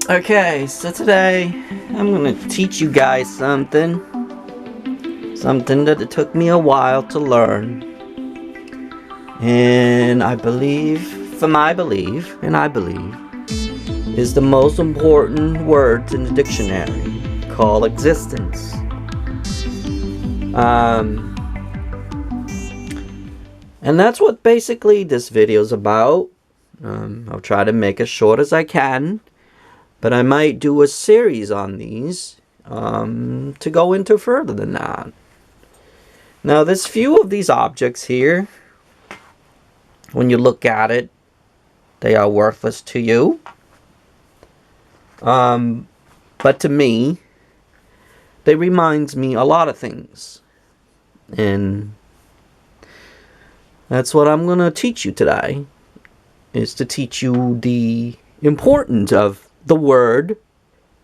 Okay, so today I'm gonna teach you guys something that it took me a while to learn, and I believe, and I believe, is the most important words in the dictionary, called existence. Um, and that's what basically this video is about. I'll try to make as short as I can, but I might do a series on these to go into further than that. Now, there's few of these objects here. When you look at it, they are worthless to you. But to me, they reminds me a lot of things. And that's what I'm going to teach you today, is to teach you the importance of the word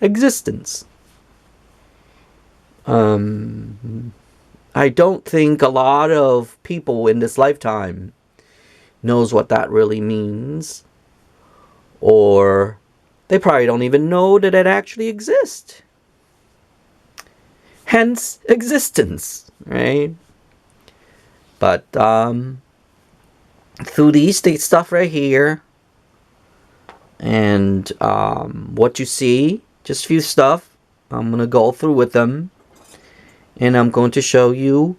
existence. I don't think a lot of people in this lifetime knows what that really means, or they probably don't even know that it actually exists. Hence, existence, right? But through these stuff right here, and what you see, just few stuff, I'm gonna go through with them, and I'm going to show you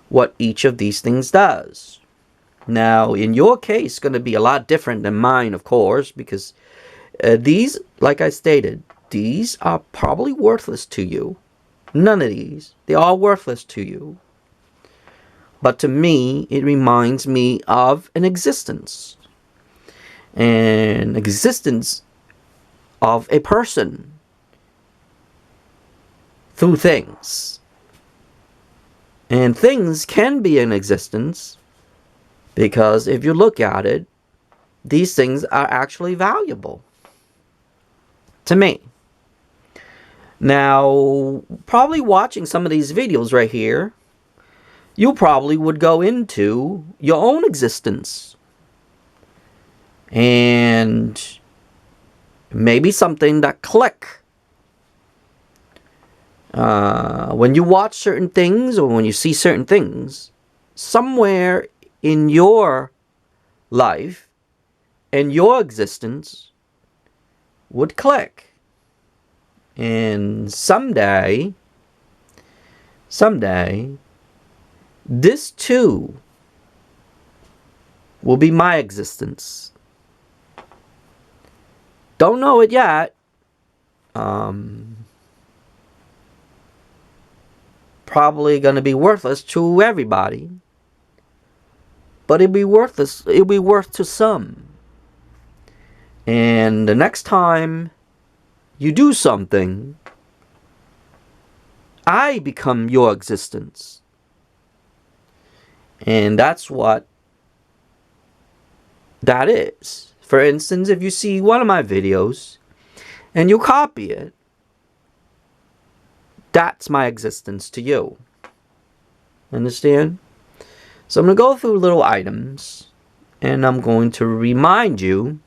what each of these things does. Now, in your case, it's going to be a lot different than mine, of course, because these, like I stated, these are probably worthless to you. None of these. They are worthless to you. But to me, it reminds me of an existence. An existence of a person through things. And things can be in existence because if you look at it, these things are actually valuable to me. Now, probably watching some of these videos right here, you probably would go into your own existence. And maybe something that click. When you watch certain things or when you see certain things, somewhere in your life and your existence would click. And someday, this too will be my existence. Don't know it yet. Probably going to be worthless to everybody. But it'll be worthless. It'll be worth to some. And the next time you do something, I become your existence. And that's what that is. For instance, if you see one of my videos and you copy it, that's my existence to you. Understand? So I'm going to go through little items, and I'm going to remind you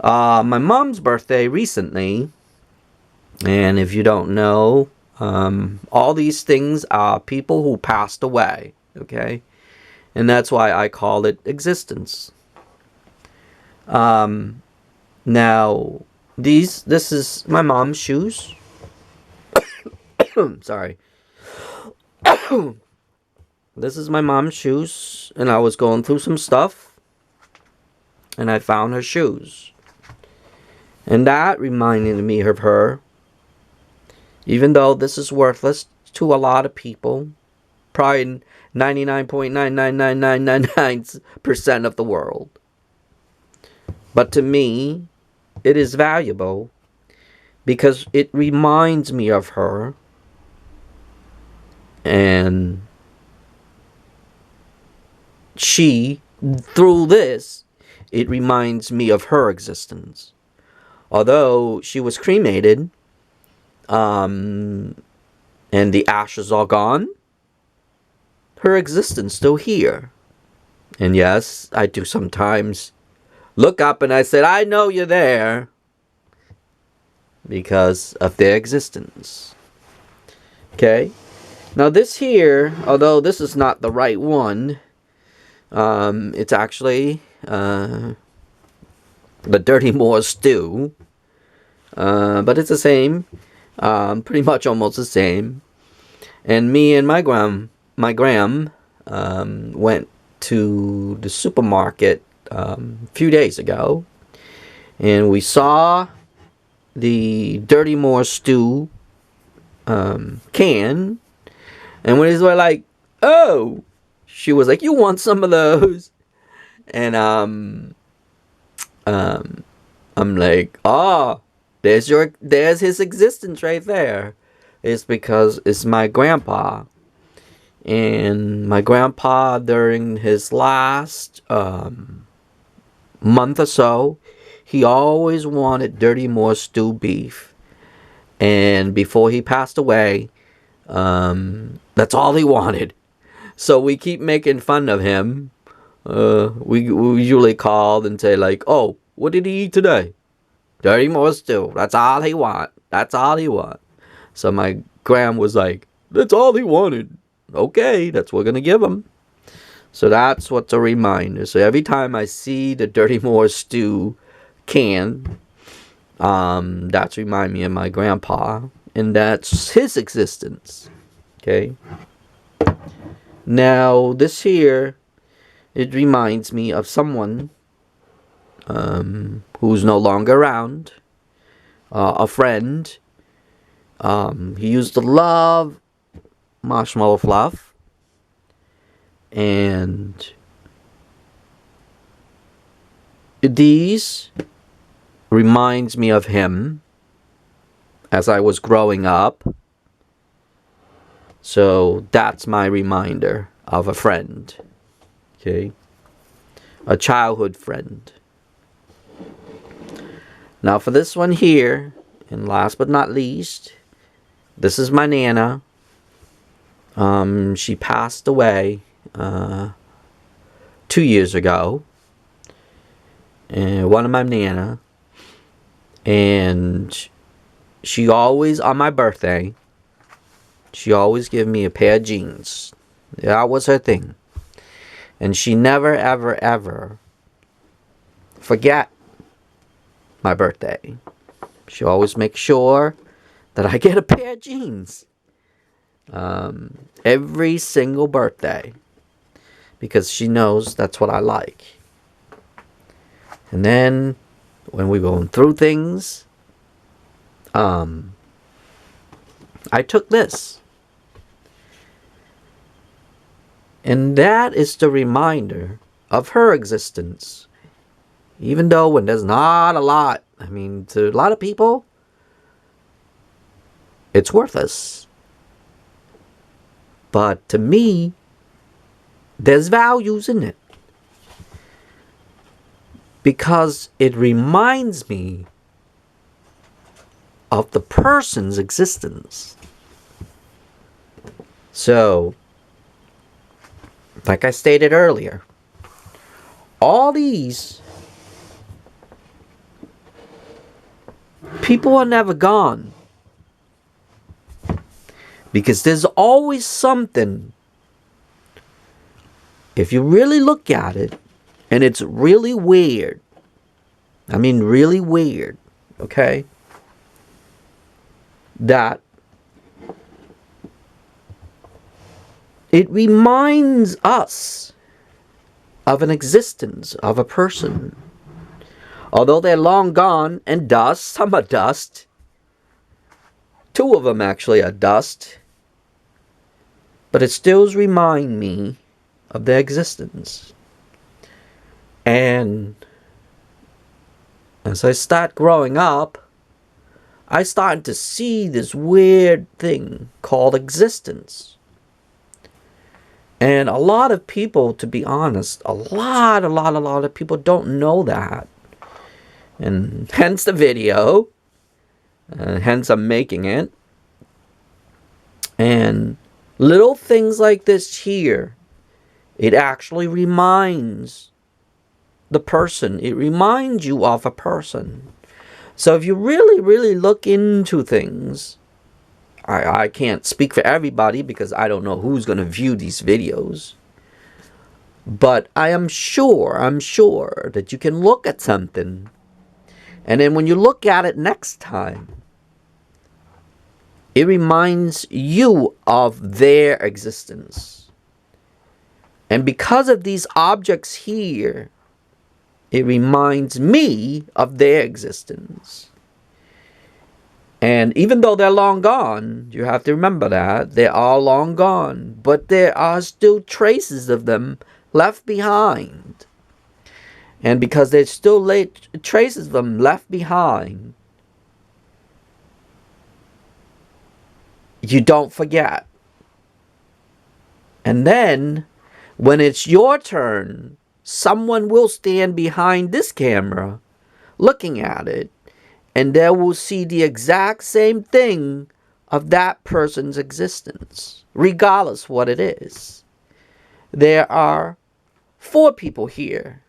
my mom's birthday recently. And if you don't know, all these things are people who passed away. Okay? And that's why I call it existence. Now, this is my mom's shoes. Sorry. This is my mom's shoes, and I was going through some stuff, and I found her shoes. And that reminded me of her. Even though this is worthless to a lot of people, probably 99.99999% of the world. But to me, it is valuable because it reminds me of her. And through this, it reminds me of her existence. Although she was cremated, and the ashes are gone, her existence still here. And yes, I do sometimes look up and I said, I know you're there. because of their existence. Okay? Now this here, although this is not the right one, it's actually the Dirty Moor stew. But it's the same. Pretty much almost the same. And me and my gram went to the supermarket a few days ago, and we saw the Dirty Moor stew can, and we were like, "Oh!" She was like, "You want some of those?" And I'm like, "Ah, there's his existence right there." It's because it's my grandpa. And my grandpa, during his last month or so, he always wanted Dirty Moor stew beef. And before he passed away, that's all he wanted. So we keep making fun of him. We usually call and say like, "Oh, what did he eat today? Dirty Moor stew. That's all he want. That's all he want." So my gram was like, "That's all he wanted. Okay, that's what we're gonna give him." So that's what's a reminder. So every time I see the Dirty Moor stew can, that's remind me of my grandpa, and that's his existence. Okay. Now this here, it reminds me of someone who's no longer around, a friend. He used to love marshmallow fluff, and these reminds me of him as I was growing up. So that's my reminder of a friend. Okay, a childhood friend. Now for this one here, and last but not least, this is my Nana. She passed away 2 years ago. And one of my Nana. And she always, on my birthday, she always gave me a pair of jeans. That was her thing. And she never, ever, ever forget my birthday. She always makes sure that I get a pair of jeans. Every single birthday, because she knows that's what I like. And then when we're going through things, I took this, and that is the reminder of her existence. Even though when there's not a lot, I mean, to a lot of people, it's worthless. But to me, there's values in it. Because it reminds me of the person's existence. So, like I stated earlier, all these people are never gone. Because there's always something, if you really look at it, and it's really weird. I mean, really weird, okay? That it reminds us of an existence of a person. Although they're long gone and dust, some are dust. 2 of them actually are dust. But it still reminds me of their existence. And as I start growing up, I started to see this weird thing called existence. And a lot of people, to be honest, a lot of people don't know that. And hence the video. Hence I'm making it. And little things like this here, it actually reminds the person. It reminds you of a person. So if you really, really look into things, I can't speak for everybody because I don't know who's going to view these videos. But I'm sure that you can look at something. And then when you look at it next time, it reminds you of their existence. And because of these objects here, it reminds me of their existence. And even though they're long gone, you have to remember that they're all long gone, but there are still traces of them left behind. And because there's still traces of them left behind, you don't forget. And then, when it's your turn, someone will stand behind this camera looking at it, and they will see the exact same thing of that person's existence, regardless what it is. There are 4 people here.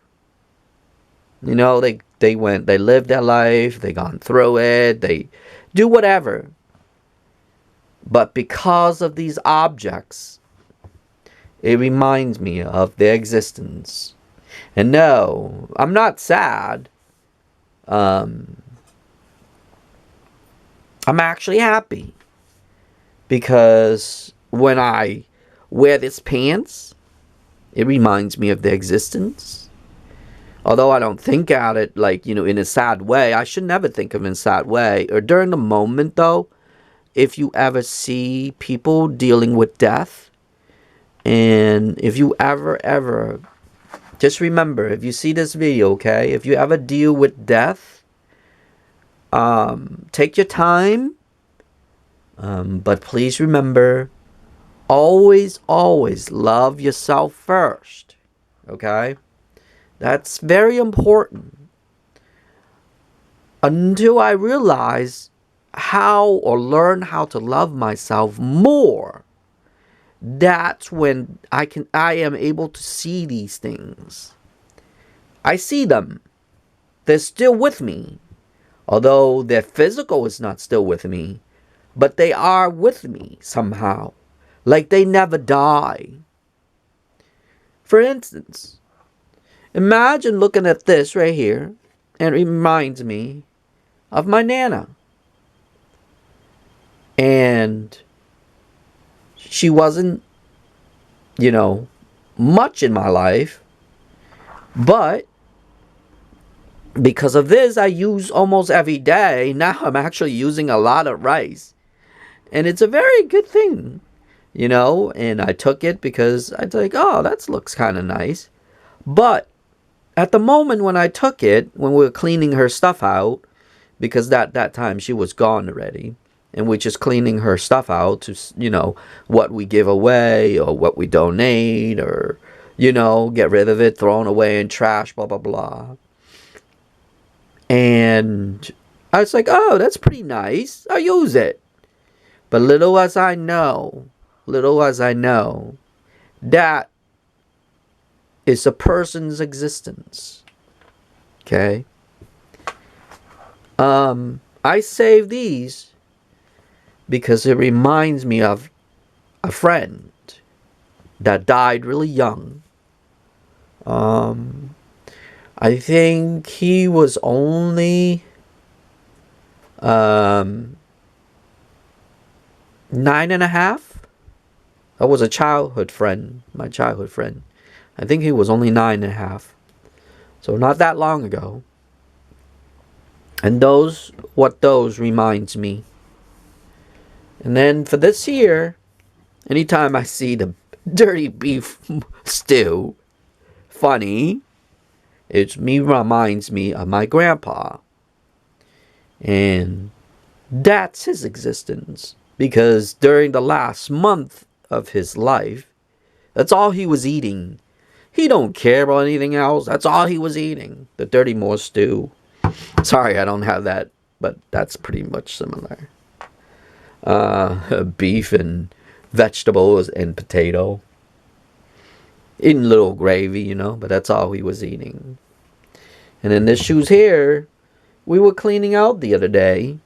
You know, they lived their life, they gone through it, they do whatever. But because of these objects, it reminds me of their existence. And no, I'm not sad. I'm actually happy. Because when I wear this pants, it reminds me of their existence. Although I don't think at it like, in a sad way. I should never think of it in a sad way. Or during the moment, though, if you ever see people dealing with death, and if you ever, just remember, if you see this video, okay, if you ever deal with death, take your time, but please remember, always love yourself first, okay? That's very important. Until I realize how or learn how to love myself more, that's when I am able to see these things. I see them. They're still with me. Although their physical is not still with me, but they are with me somehow. Like they never die. For instance, imagine looking at this right here, and it reminds me of my Nana. And she wasn't, much in my life, but because of this, I use almost every day. Now I'm actually using a lot of rice. And it's a very good thing, and I took it because I was like, oh, that looks kind of nice. But at the moment when I took it, when we were cleaning her stuff out, because that time she was gone already, and we're just cleaning her stuff out to, what we give away or what we donate or, get rid of it, thrown away in trash, blah, blah, blah. And I was like, oh, that's pretty nice. I'll use it. But little as I know, that is a person's existence. Okay? I save these because it reminds me of a friend that died really young. I think he was only 9.5. That was a childhood friend, my childhood friend. I think he was only 9.5. So not that long ago. And what those reminds me. And then for this year, anytime I see the dirty beef stew, funny, reminds me of my grandpa. And that's his existence. Because during the last month of his life, that's all he was eating. He don't care about anything else. That's all he was eating. The dirty Moor stew. Sorry, I don't have that, but that's pretty much similar. Beef and vegetables and potato. Eating a little gravy, but that's all he was eating. And then this shoes here we were cleaning out the other day,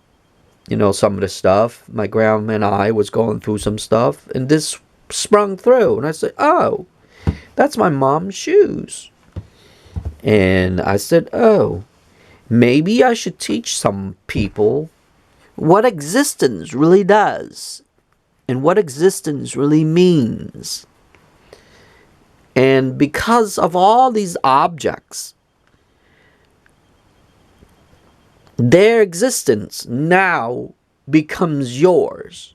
you know, some of the stuff. My grandma and I was going through some stuff, and this sprung through. And I said, oh, that's my mom's shoes. And I said, oh, maybe I should teach some people what existence really does and what existence really means. And because of all these objects, their existence now becomes yours.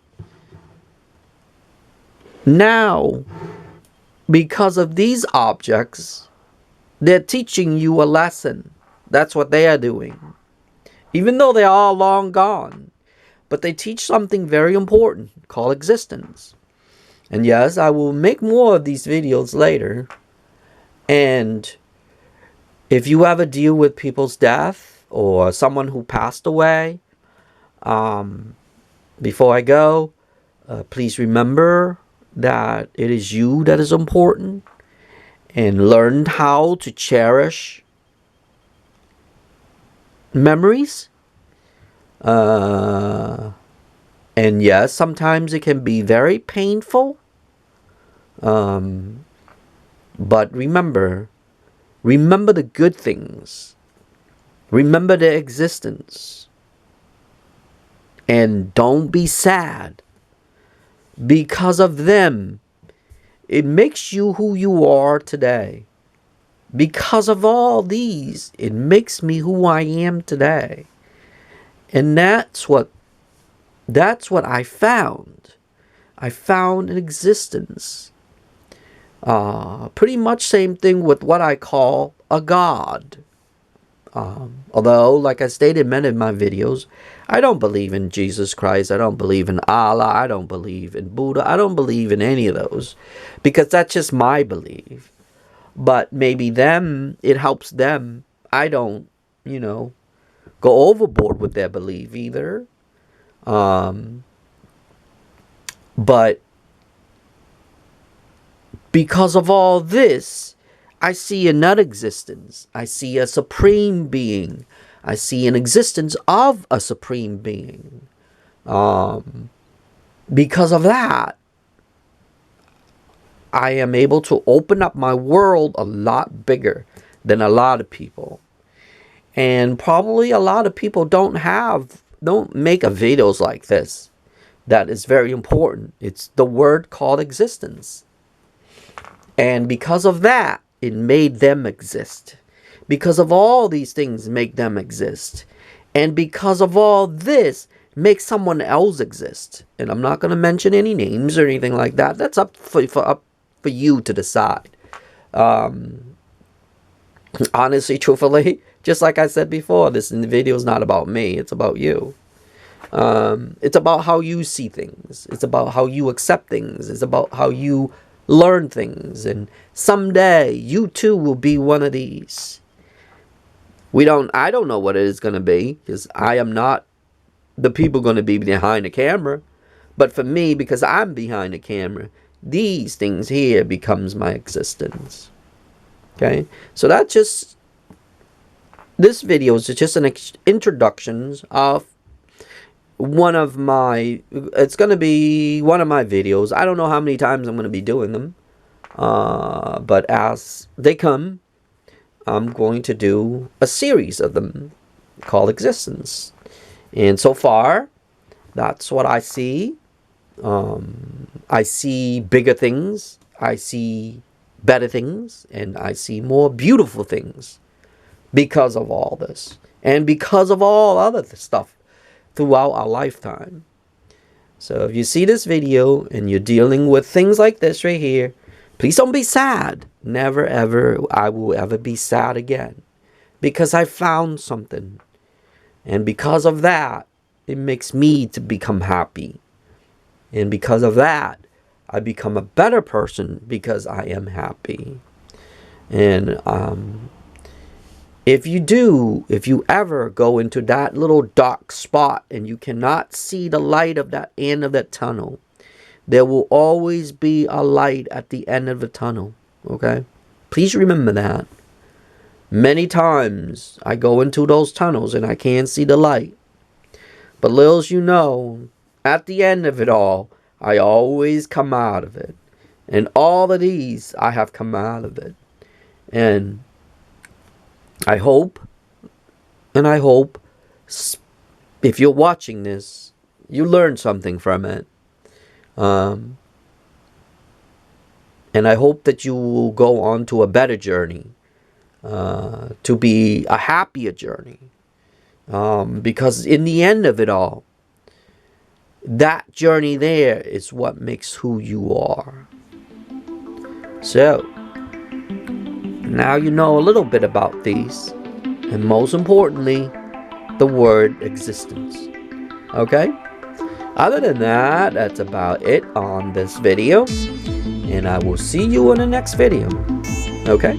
Now, because of these objects, they're teaching you a lesson. That's what they are doing. Even though they're all long gone. But they teach something very important called existence. And yes, I will make more of these videos later. And if you ever deal with people's death or someone who passed away, before I go, please remember that it is you that is important, and learn how to cherish memories. And yes, sometimes it can be very painful. But remember the good things. Remember their existence. And don't be sad. Because of them, it makes you who you are today. Because of all these, it makes me who I am today. And that's what I found. I found an existence. Pretty much same thing with what I call a God. Although, like I stated in many of my videos, I don't believe in Jesus Christ. I don't believe in Allah. I don't believe in Buddha. I don't believe in any of those. Because that's just my belief. But maybe them, it helps them. I don't, go overboard with their belief either. But because of all this, I see another existence. I see a supreme being. I see an existence of a supreme being. Because of that, I am able to open up my world a lot bigger than a lot of people. And probably a lot of people don't make a videos like this. That is very important. It's the word called existence. And because of that, it made them exist. Because of all these things make them exist. And because of all this, make someone else exist. And I'm not going to mention any names or anything like that. That's up for you to decide. Honestly, truthfully, just like I said before, this video is not about me. It's about you. It's about how you see things. It's about how you accept things. It's about how you learn things. And someday, you too will be one of these. I don't know what it is going to be, because I am not the people going to be behind the camera. But for me, because I'm behind the camera, these things here becomes my existence. Okay? So this video is just an introduction of it's going to be one of my videos. I don't know how many times I'm going to be doing them. But as they come, I'm going to do a series of them called Existence. And so far, that's what I see. I see bigger things. I see better things. And I see more beautiful things because of all this. And because of all other stuff throughout our lifetime. So if you see this video and you're dealing with things like this right here, please don't be sad. Never ever I will ever be sad again. Because I found something. And because of that, it makes me to become happy. And because of that, I become a better person because I am happy. And if you ever go into that little dark spot and you cannot see the light of that end of that tunnel, there will always be a light at the end of the tunnel. Okay? Please remember that. Many times I go into those tunnels and I can't see the light. But little as you know, at the end of it all, I always come out of it. And all of these, I have come out of it. And I hope, if you're watching this, you learned something from it. And I hope that you will go on to a better journey, to be a happier journey. Because in the end of it all, that journey there is what makes who you are. So, now you know a little bit about these, and most importantly, the word existence. Okay? Other than that, that's about it on this video, and I will see you in the next video. Okay?